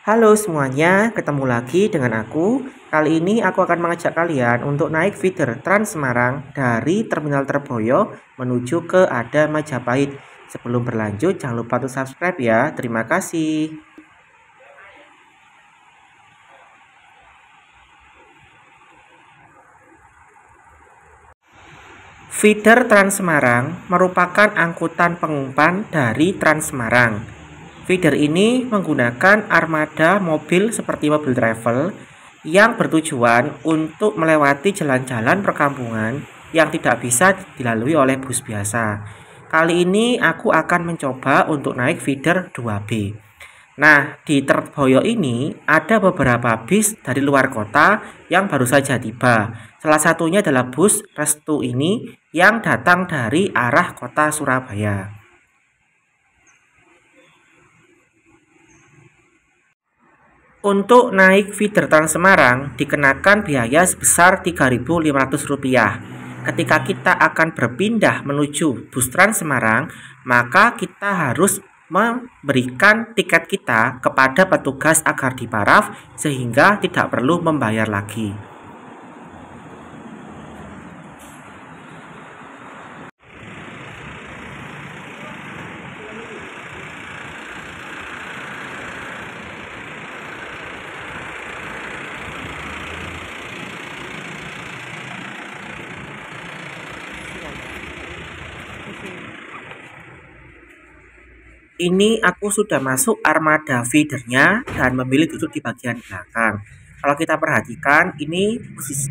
Halo semuanya, ketemu lagi dengan aku. Kali ini aku akan mengajak kalian untuk naik feeder Trans Semarang dari Terminal Terboyo menuju ke Ada Majapahit. Sebelum berlanjut, jangan lupa untuk subscribe ya. Terima kasih. Feeder Trans Semarang merupakan angkutan pengumpan dari Trans Semarang. Feeder ini menggunakan armada mobil seperti mobil travel yang bertujuan untuk melewati jalan-jalan perkampungan yang tidak bisa dilalui oleh bus biasa. Kali ini aku akan mencoba untuk naik feeder 2B. Nah, di Terboyo ini ada beberapa bis dari luar kota yang baru saja tiba. Salah satunya adalah bus Restu ini yang datang dari arah kota Surabaya. Untuk naik feeder Trans Semarang dikenakan biaya sebesar Rp3.500. Ketika kita akan berpindah menuju bus Trans Semarang, maka kita harus memberikan tiket kita kepada petugas agar diparaf sehingga tidak perlu membayar lagi. Ini aku sudah masuk armada feedernya dan memilih duduk di bagian belakang. Kalau kita perhatikan, ini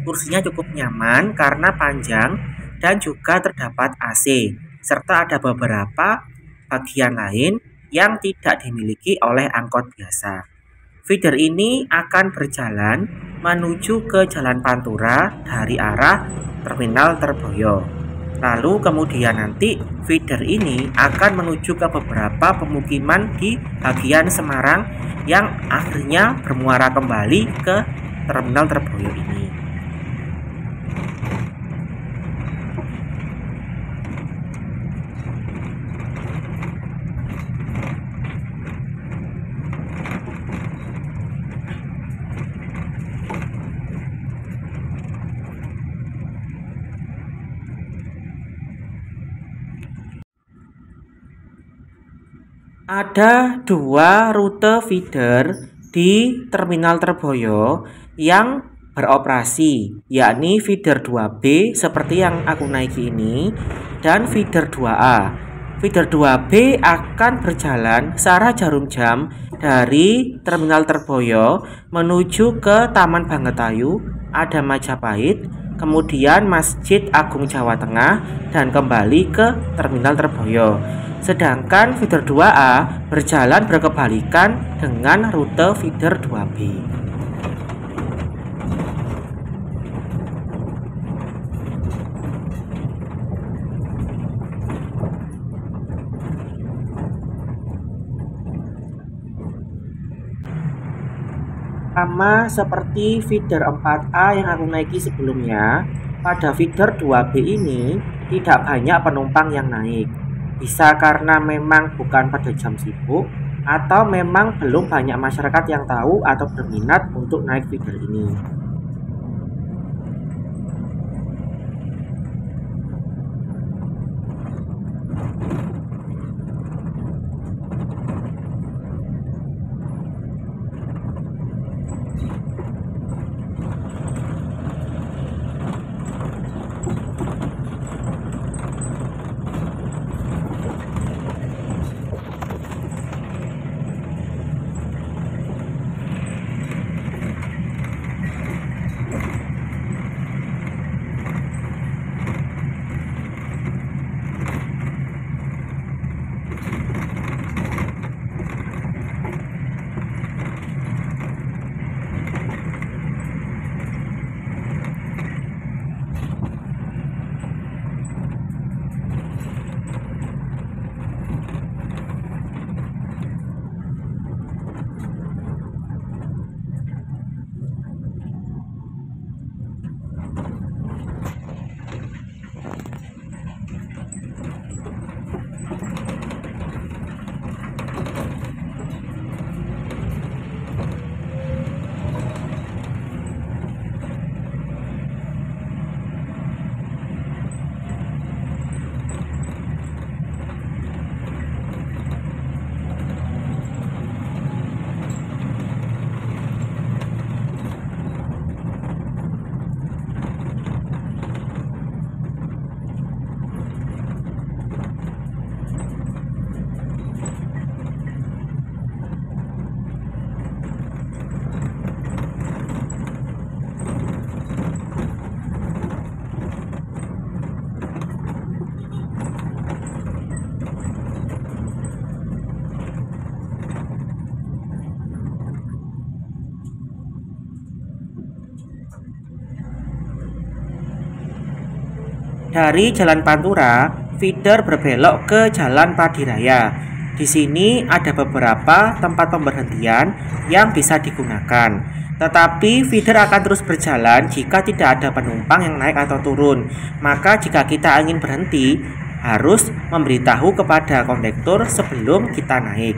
kursinya cukup nyaman karena panjang dan juga terdapat AC, serta ada beberapa bagian lain yang tidak dimiliki oleh angkot biasa. Feeder ini akan berjalan menuju ke Jalan Pantura dari arah Terminal Terboyo. Lalu kemudian nanti feeder ini akan menuju ke beberapa pemukiman di bagian Semarang yang akhirnya bermuara kembali ke Terminal Terboyo ini. Ada dua rute feeder di Terminal Terboyo yang beroperasi, yakni feeder 2B seperti yang aku naiki ini dan feeder 2A. Feeder 2B akan berjalan searah jarum jam dari Terminal Terboyo menuju ke Taman Bangetayu, Ada Majapahit, kemudian Masjid Agung Jawa Tengah dan kembali ke Terminal Terboyo. Sedangkan feeder 2A berjalan berkebalikan dengan rute feeder 2B. Sama seperti feeder 4A yang aku naiki sebelumnya, pada feeder 2B ini tidak banyak penumpang yang naik. Bisa karena memang bukan pada jam sibuk atau memang belum banyak masyarakat yang tahu atau berminat untuk naik feeder ini. Dari Jalan Pantura, feeder berbelok ke Jalan Padiraya. Di sini ada beberapa tempat pemberhentian yang bisa digunakan. Tetapi feeder akan terus berjalan jika tidak ada penumpang yang naik atau turun. Maka jika kita ingin berhenti, harus memberitahu kepada kondektur sebelum kita naik.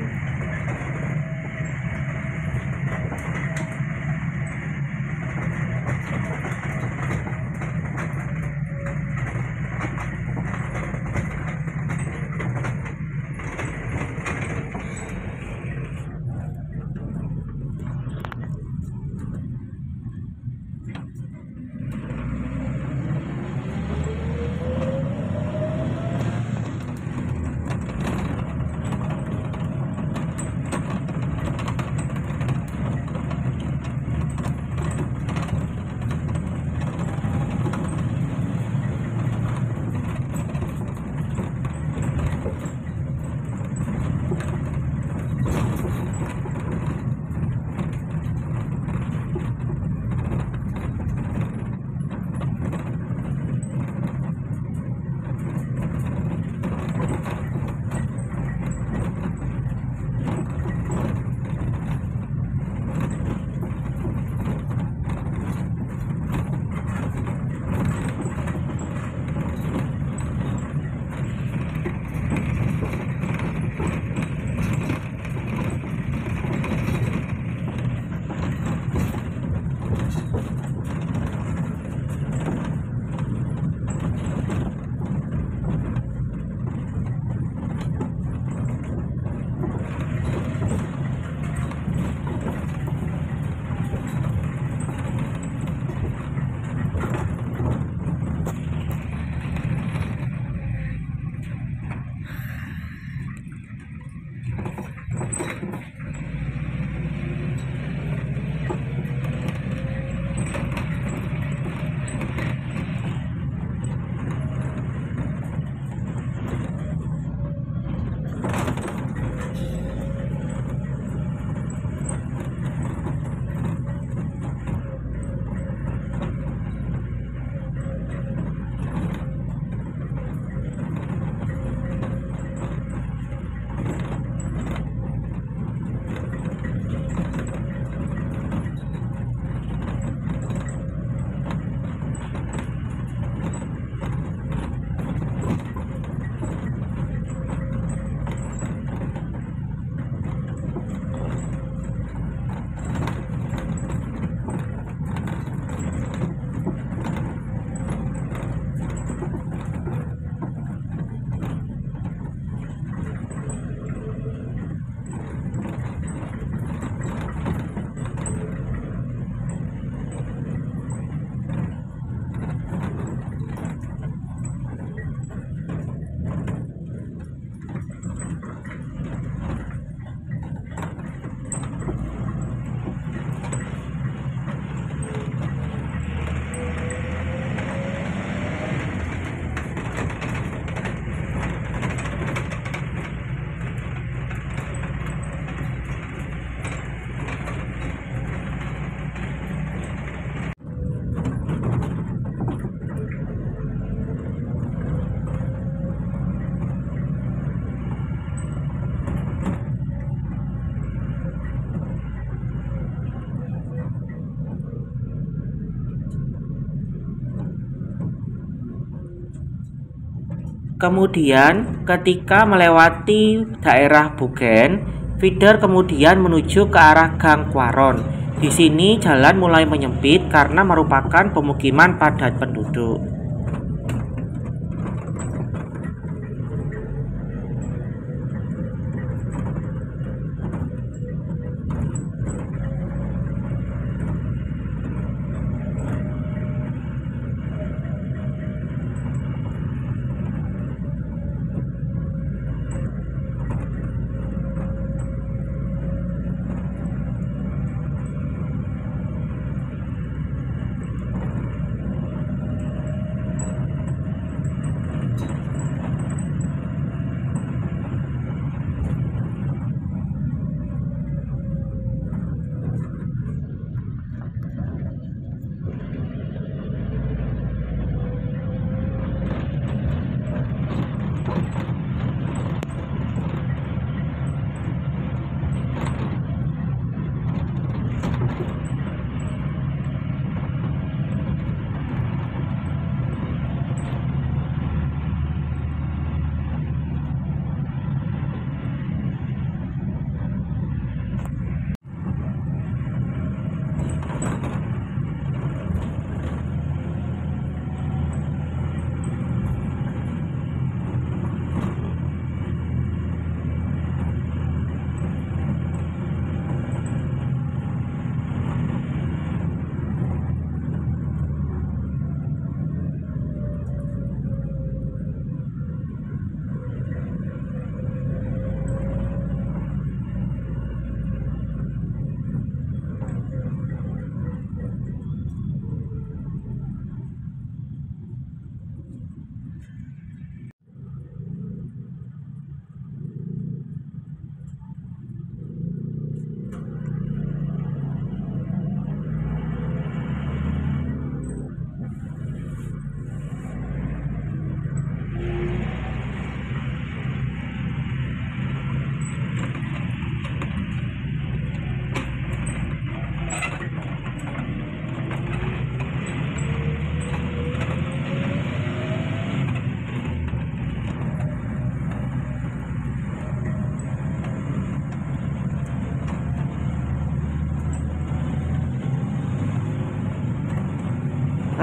Kemudian ketika melewati daerah Bugen, feeder kemudian menuju ke arah Gang Quaron. Di sini jalan mulai menyempit karena merupakan pemukiman padat penduduk.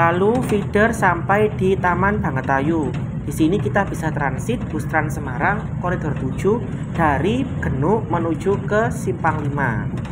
Lalu feeder sampai di Taman Bangetayu. Di sini kita bisa transit bus Trans Semarang koridor 7 dari Genuk menuju ke Simpang 5.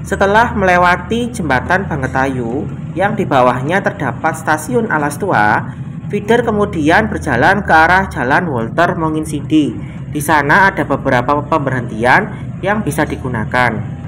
Setelah melewati jembatan Bangetayu yang di bawahnya terdapat stasiun Alas Tua, feeder kemudian berjalan ke arah Jalan Walter Monginsidi. Di sana ada beberapa pemberhentian yang bisa digunakan.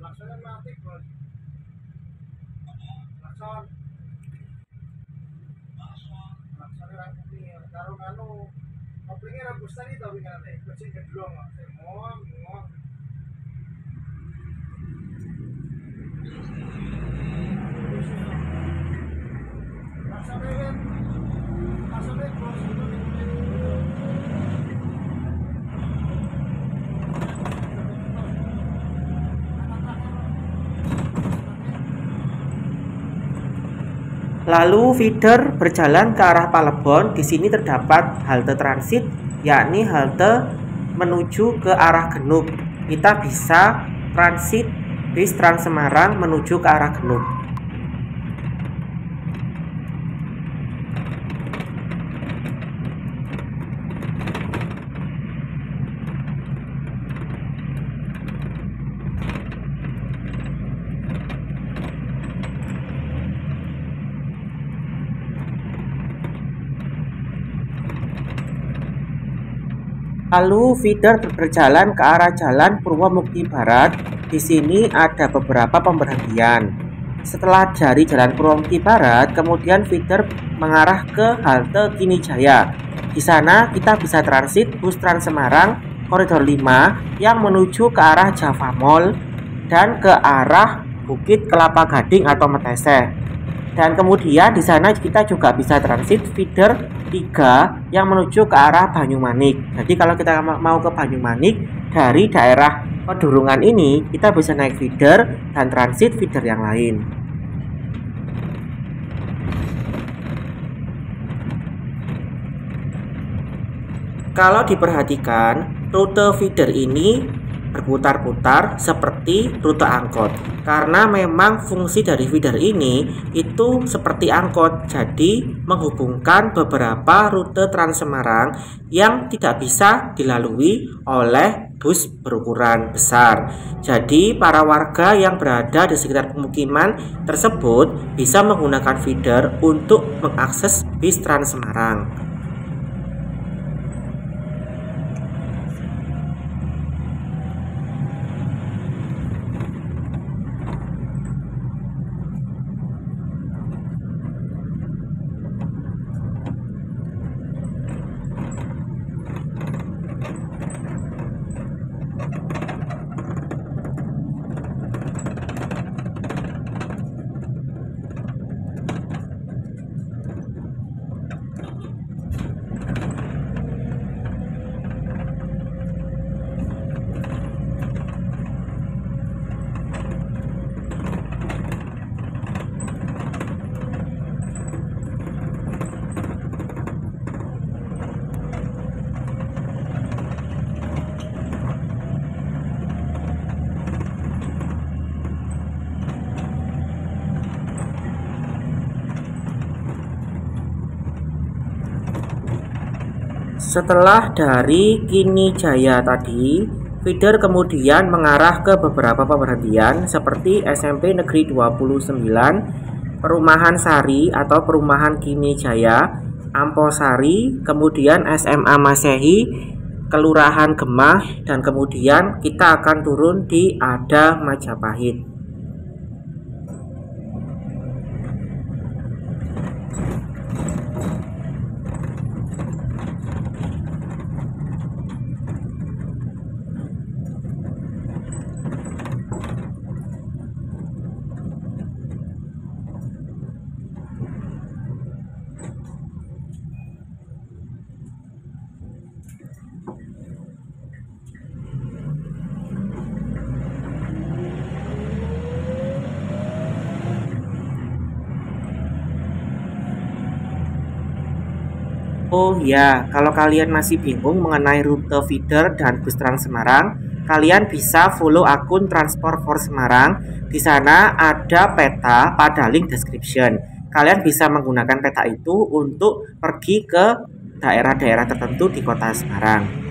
Laksana mati bos. Laksana rapi. Karo koplingnya ragus tadi tapi kan deh. Kecil kedua nggak. Muang. Laksana bos. Lalu feeder berjalan ke arah Palebon. Di sini terdapat halte transit, yakni halte menuju ke arah Genuk. Kita bisa transit bis Trans Semarang menuju ke arah Genuk. Lalu feeder berjalan ke arah Jalan Purwomukti Barat. Di sini ada beberapa pemberhentian. Setelah dari Jalan Purwomukti Barat, kemudian feeder mengarah ke halte Kinijaya. Di sana kita bisa transit bus Trans Semarang koridor 5 yang menuju ke arah Java Mall dan ke arah Bukit Kelapa Gading atau Meteseh. Dan kemudian di sana kita juga bisa transit feeder 3 yang menuju ke arah Banyumanik. Jadi kalau kita mau ke Banyumanik dari daerah Pedurungan ini, kita bisa naik feeder dan transit feeder yang lain. Kalau diperhatikan, rute feeder ini berputar-putar seperti rute angkot. Karena memang fungsi dari feeder ini itu seperti angkot, jadi menghubungkan beberapa rute Trans Semarang yang tidak bisa dilalui oleh bus berukuran besar. Jadi para warga yang berada di sekitar pemukiman tersebut bisa menggunakan feeder untuk mengakses bis Trans Semarang. Setelah dari Kini Jaya tadi, feeder kemudian mengarah ke beberapa pemberhentian seperti SMP Negeri 29, Perumahan Sari atau Perumahan Kini Jaya, Amposari, kemudian SMA Masehi, Kelurahan Gemah, dan kemudian kita akan turun di Ada Majapahit. Oh ya, kalau kalian masih bingung mengenai rute feeder dan bus Trans Semarang, kalian bisa follow akun Transport for Semarang. Di sana ada peta pada link description. Kalian bisa menggunakan peta itu untuk pergi ke daerah-daerah tertentu di Kota Semarang.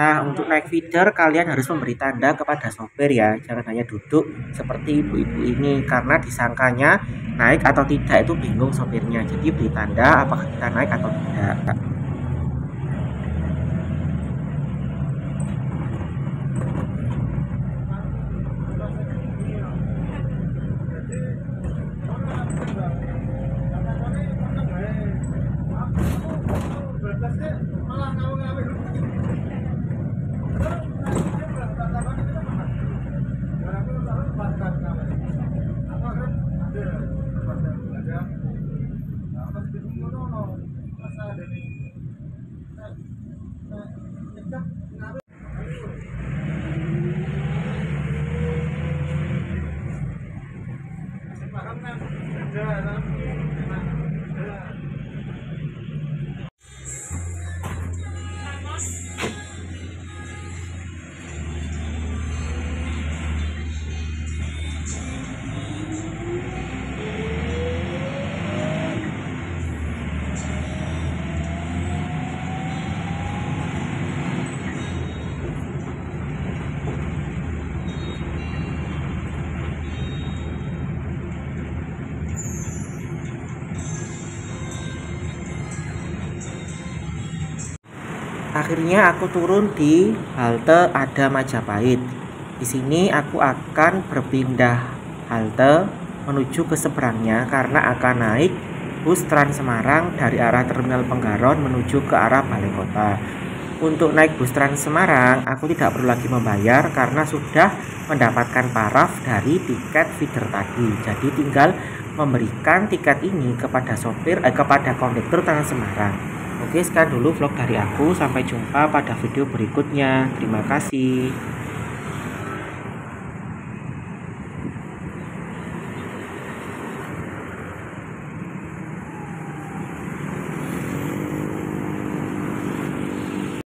Nah, untuk naik feeder kalian harus memberi tanda kepada sopir ya, jangan hanya duduk seperti ibu-ibu ini karena disangkanya naik atau tidak itu bingung sopirnya. Jadi beri tanda apakah kita naik atau tidak. Akhirnya aku turun di halte Ada Majapahit. Di sini aku akan berpindah halte menuju ke seberangnya karena akan naik bus Trans Semarang dari arah Terminal Penggaron menuju ke arah Balai Kota. Untuk naik bus Trans Semarang, aku tidak perlu lagi membayar karena sudah mendapatkan paraf dari tiket feeder tadi. Jadi tinggal memberikan tiket ini kepada kepada kondektur Trans Semarang. Oke, sekian dulu vlog dari aku. Sampai jumpa pada video berikutnya. Terima kasih.